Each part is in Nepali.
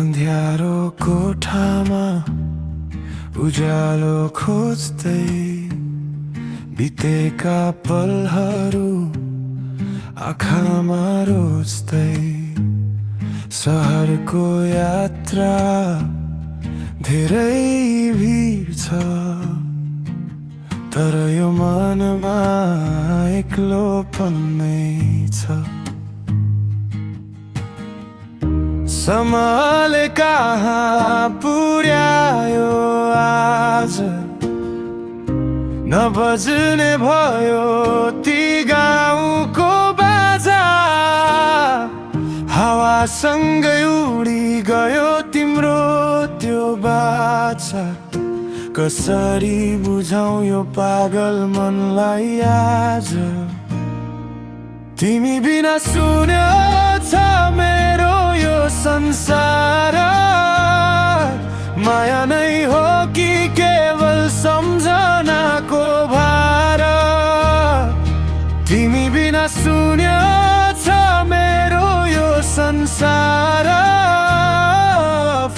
अन्ध्यारो कोठामा उज्यालो खोज्दै बितेका पलहरू आँखामा रोज्दै सहरको यात्रा धेरै भिड छ, तर यो मनमा एक्लोपन नै छ। समयले कहाँ पुर्यायो आज, नबज्ने भयो ती गाउँको बाजा। हावासँगै उडी गयो तिम्रो त्यो बाचा। कसरी बुझाउ यो पागल मनलाई आज। तिमी बिना सुन्यो छ मेरो यो संसार। माया नै हो कि केवल सम्झनाको भार। तिमी बिना सुन्यो छ मेरो यो संसार।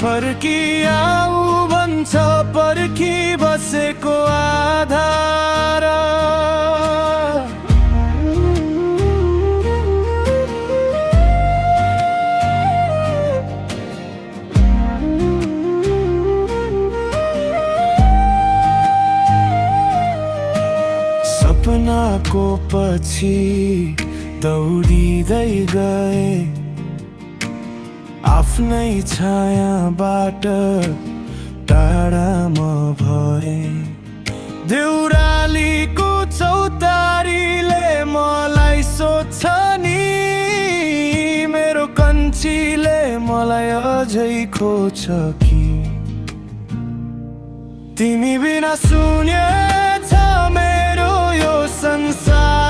फर्की आऊ भन्छ पर्खी बसेको आधार। सपनाको पछि दौडिँदै गए, आफ्नै छायाबाट टाढा म भए। देउरालीको चौतारीले मलाई सोध्छ नि, मेरो कञ्चीले मलाई अझै खोज्छ कि। तिमी बिना सुन्यो छ मेरो यो संसार।